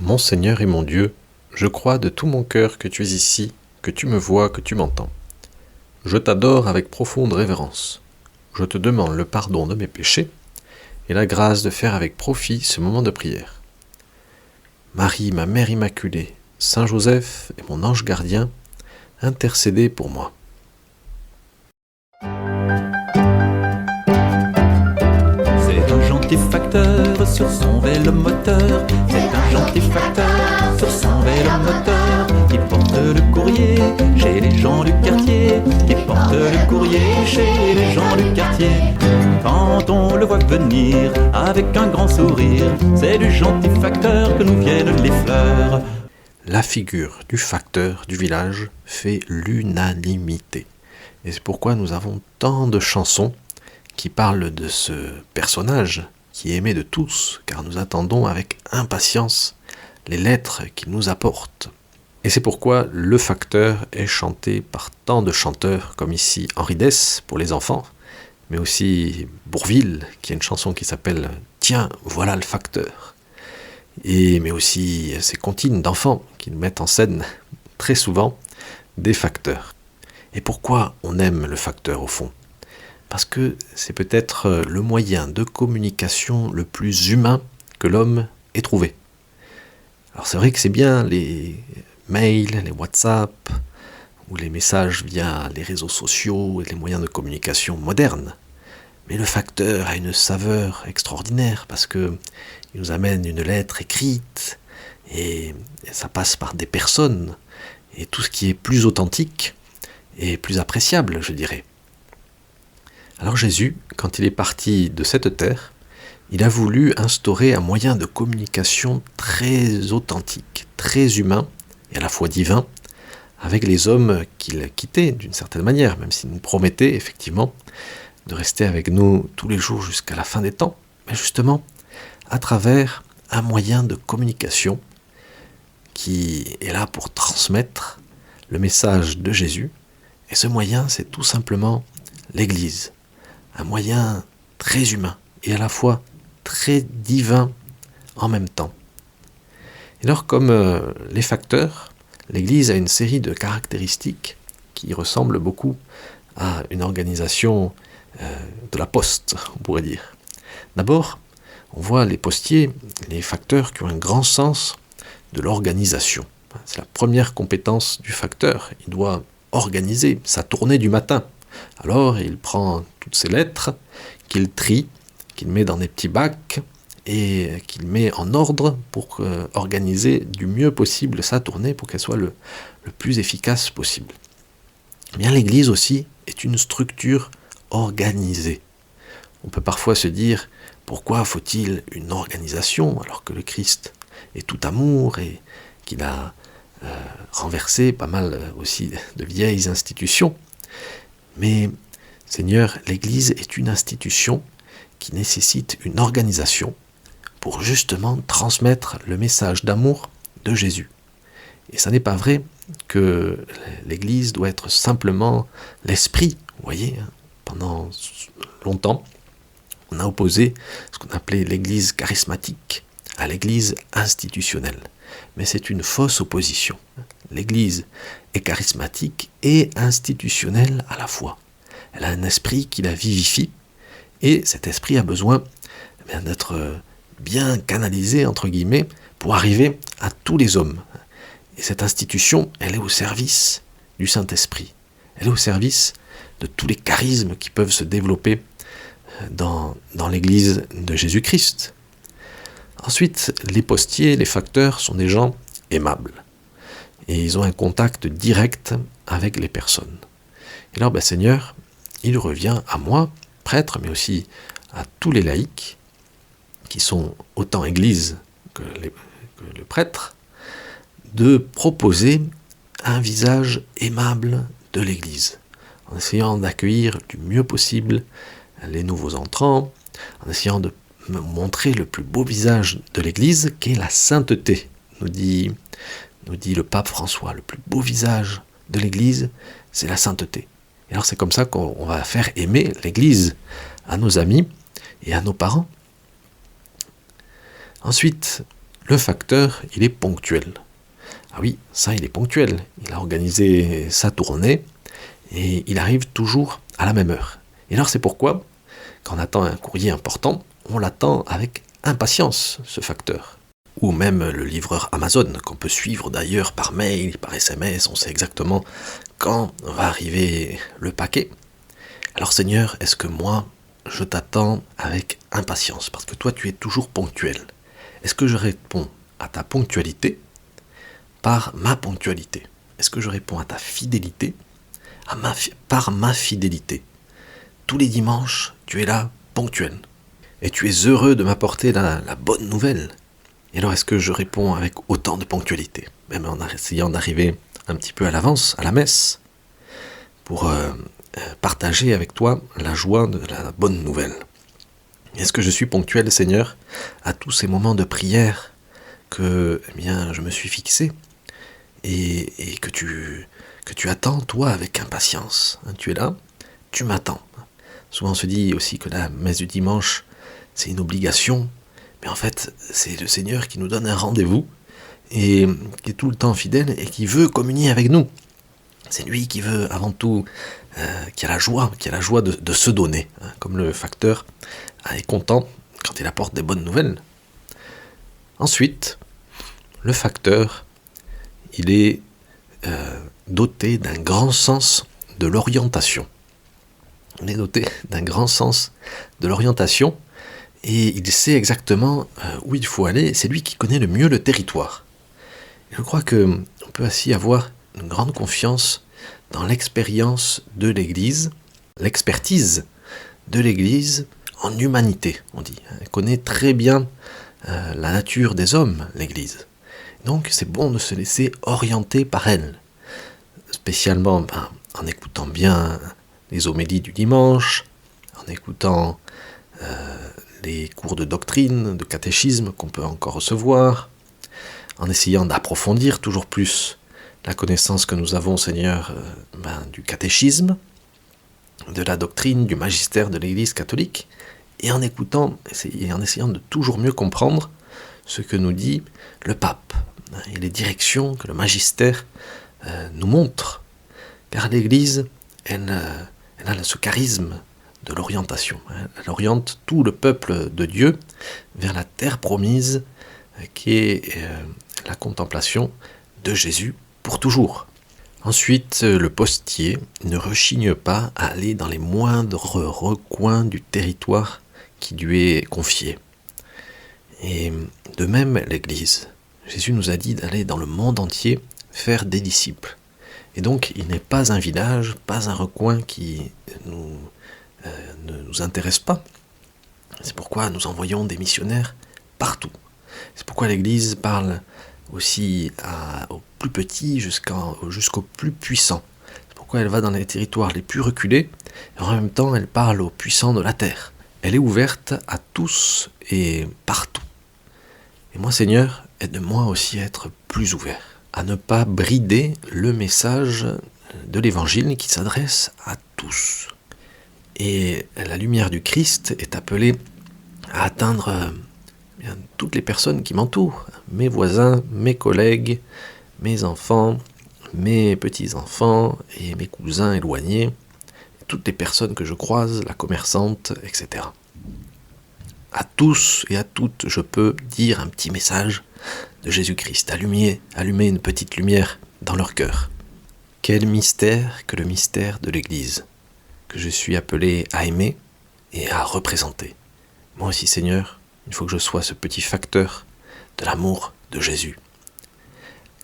Mon Seigneur et mon Dieu, je crois de tout mon cœur que tu es ici, que tu me vois, que tu m'entends. Je t'adore avec profonde révérence. Je te demande le pardon de mes péchés et la grâce de faire avec profit ce moment de prière. Marie, ma Mère Immaculée, Saint Joseph et mon ange gardien, intercédez pour moi. C'est un gentil facteur sur son vélomoteur. C'est un gentil facteur sur son vélomoteur qui porte le courrier chez les gens du quartier. Qui porte le courrier chez les gens du quartier. Quand on le voit venir avec un grand sourire, c'est du gentil facteur que nous viennent les fleurs. La figure du facteur du village fait l'unanimité. Et c'est pourquoi nous avons tant de chansons qui parlent de ce personnage qui est aimé de tous, car nous attendons avec impatience les lettres qu'il nous apporte. Et c'est pourquoi le facteur est chanté par tant de chanteurs, comme ici Henri Dess pour les enfants, mais aussi Bourvil, qui a une chanson qui s'appelle « Tiens, voilà le facteur ». Mais aussi ces comptines d'enfants qui nous mettent en scène très souvent des facteurs. Et pourquoi on aime le facteur au fond ? Parce que c'est peut-être le moyen de communication le plus humain que l'homme ait trouvé. Alors c'est vrai que c'est bien les mails, les WhatsApp, ou les messages via les réseaux sociaux et les moyens de communication modernes. Mais le facteur a une saveur extraordinaire parce que il nous amène une lettre écrite et ça passe par des personnes et tout ce qui est plus authentique et plus appréciable, je dirais. Alors Jésus, quand il est parti de cette terre, il a voulu instaurer un moyen de communication très authentique, très humain et à la fois divin avec les hommes qu'il quittait d'une certaine manière, même s'il nous promettait effectivement de rester avec nous tous les jours jusqu'à la fin des temps, mais justement à travers un moyen de communication qui est là pour transmettre le message de Jésus. Et ce moyen, c'est tout simplement l'Église. Un moyen très humain et à la fois très divin en même temps. Et alors, comme les facteurs, l'Église a une série de caractéristiques qui ressemblent beaucoup à une organisation de la poste, on pourrait dire. D'abord, on voit les postiers, les facteurs qui ont un grand sens de l'organisation. C'est la première compétence du facteur. Il doit organiser sa tournée du matin. Alors, il prend toutes ces lettres qu'il trie, qu'il met dans des petits bacs et qu'il met en ordre pour organiser du mieux possible sa tournée pour qu'elle soit le plus efficace possible. Bien, l'Église aussi est une structure organisée. On peut parfois se dire, pourquoi faut-il une organisation alors que le Christ est tout amour et qu'il a renversé pas mal aussi de vieilles institutions. Mais Seigneur, l'Église est une institution qui nécessite une organisation pour justement transmettre le message d'amour de Jésus. Et ça n'est pas vrai que l'Église doit être simplement l'esprit. Vous voyez, pendant longtemps, on a opposé ce qu'on appelait l'Église charismatique à l'Église institutionnelle. Mais c'est une fausse opposition. L'Église est charismatique et institutionnelle à la fois. Elle a un esprit qui la vivifie et cet esprit a besoin d'être bien canalisé, entre guillemets, pour arriver à tous les hommes. Et cette institution, elle est au service du Saint-Esprit. Elle est au service de tous les charismes qui peuvent se développer dans l'Église de Jésus-Christ. Ensuite, les postiers, les facteurs sont des gens aimables. Et ils ont un contact direct avec les personnes. Et alors, Seigneur, il revient à moi, prêtre, mais aussi à tous les laïcs, qui sont autant Église que le prêtre, de proposer un visage aimable de l'Église, en essayant d'accueillir du mieux possible les nouveaux entrants, en essayant de montrer le plus beau visage de l'Église, qui est la sainteté, nous dit le pape François. Le plus beau visage de l'Église, c'est la sainteté. Et alors c'est comme ça qu'on va faire aimer l'Église à nos amis et à nos parents. Ensuite, Le facteur, il est ponctuel. Ah oui, ça, il est ponctuel. Il a organisé sa tournée et il arrive toujours à la même heure. Et alors c'est pourquoi, quand on attend un courrier important, on l'attend avec impatience, ce facteur. Ou même le livreur Amazon, qu'on peut suivre d'ailleurs par mail, par SMS, on sait exactement quand va arriver le paquet. Alors Seigneur, est-ce que moi, je t'attends avec impatience, parce que toi tu es toujours ponctuel. Est-ce que je réponds à ta ponctualité par ma ponctualité? Est-ce que je réponds à ta fidélité par ma fidélité? Tous les dimanches, tu es là, ponctuel. Et tu es heureux de m'apporter la bonne nouvelle. Et alors est-ce que je réponds avec autant de ponctualité, même en essayant d'arriver un petit peu à l'avance, à la messe, pour partager avec toi la joie de la bonne nouvelle? Est-ce que je suis ponctuel, Seigneur, à tous ces moments de prière que je me suis fixé et que tu attends, toi, avec impatience? Tu es là, tu m'attends. Souvent on se dit aussi que la messe du dimanche, c'est une obligation, mais en fait, c'est le Seigneur qui nous donne un rendez-vous et qui est tout le temps fidèle et qui veut communier avec nous. C'est lui qui veut avant tout, qui a la joie de se donner, comme le facteur est content quand il apporte des bonnes nouvelles. Ensuite, le facteur, il est doté d'un grand sens de l'orientation. On est doté d'un grand sens de l'orientation et il sait exactement où il faut aller. C'est lui qui connaît le mieux le territoire. Et je crois qu'on peut ainsi avoir une grande confiance dans l'expérience de l'Église, l'expertise de l'Église en humanité, on dit. Elle connaît très bien la nature des hommes, l'Église. Donc c'est bon de se laisser orienter par elle, spécialement en écoutant bien les homélies du dimanche, en écoutant les cours de doctrine, de catéchisme qu'on peut encore recevoir, en essayant d'approfondir toujours plus la connaissance que nous avons, Seigneur, du catéchisme, de la doctrine, du magistère de l'Église catholique, et en écoutant et en essayant de toujours mieux comprendre ce que nous dit le pape et les directions que le magistère nous montre. Car l'Église, elle a ce charisme de l'orientation. Elle oriente tout le peuple de Dieu vers la terre promise qui est la contemplation de Jésus pour toujours. Ensuite, le postier ne rechigne pas à aller dans les moindres recoins du territoire qui lui est confié. Et de même, l'Église. Jésus nous a dit d'aller dans le monde entier faire des disciples. Et donc, il n'est pas un village, pas un recoin qui ne nous intéresse pas. C'est pourquoi nous envoyons des missionnaires partout. C'est pourquoi l'Église parle aussi aux plus petits jusqu'aux plus puissants. C'est pourquoi elle va dans les territoires les plus reculés, et en même temps elle parle aux puissants de la terre. Elle est ouverte à tous et partout. Et moi, Seigneur, aide-moi aussi à être plus ouvert, à ne pas brider le message de l'Évangile qui s'adresse à tous. Et la lumière du Christ est appelée à atteindre toutes les personnes qui m'entourent, mes voisins, mes collègues, mes enfants, mes petits-enfants et mes cousins éloignés, toutes les personnes que je croise, la commerçante, etc. À tous et à toutes, je peux dire un petit message de Jésus-Christ, allumer une petite lumière dans leur cœur. Quel mystère que le mystère de l'Église, que je suis appelé à aimer et à représenter. Moi aussi, Seigneur, il faut que je sois ce petit facteur de l'amour de Jésus.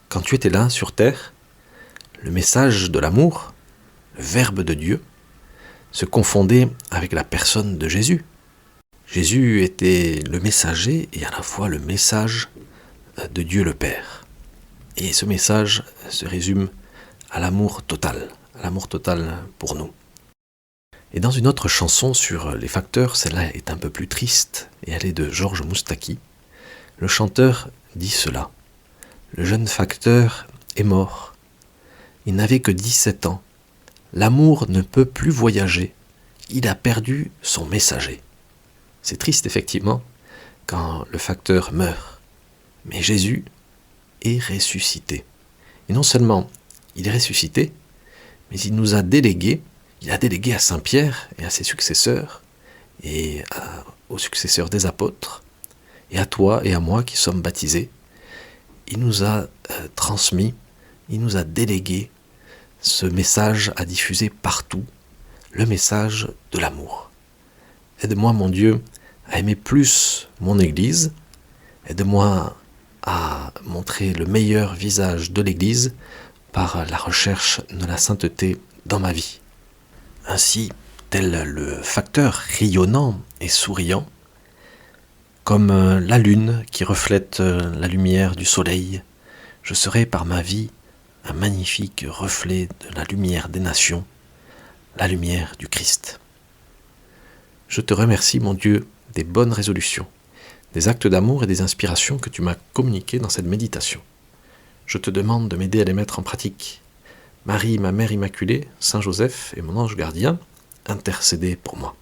Quand tu étais là, sur terre, le message de l'amour, le Verbe de Dieu, se confondait avec la personne de Jésus. Jésus était le messager et à la fois le message de Dieu le Père. Et ce message se résume à l'amour total pour nous. Et dans une autre chanson sur les facteurs, celle-là est un peu plus triste, et elle est de Georges Moustaki. Le chanteur dit cela. Le jeune facteur est mort. Il n'avait que 17 ans. L'amour ne peut plus voyager. Il a perdu son messager. C'est triste, effectivement, quand le facteur meurt. Mais Jésus est ressuscité. Et non seulement il est ressuscité, mais il nous a délégué, il a délégué à Saint Pierre et à ses successeurs, et aux successeurs des apôtres, et à toi et à moi qui sommes baptisés, il nous a transmis, il nous a délégué ce message à diffuser partout, le message de l'amour. Aide-moi, mon Dieu, à aimer plus mon Église, aide-moi à montrer le meilleur visage de l'Église par la recherche de la sainteté dans ma vie. Ainsi, tel le facteur rayonnant et souriant, comme la lune qui reflète la lumière du soleil, je serai par ma vie un magnifique reflet de la lumière des nations, la lumière du Christ. Je te remercie, mon Dieu, des bonnes résolutions, des actes d'amour et des inspirations que tu m'as communiquées dans cette méditation. Je te demande de m'aider à les mettre en pratique. Marie, ma mère immaculée, Saint Joseph et mon ange gardien, intercédez pour moi.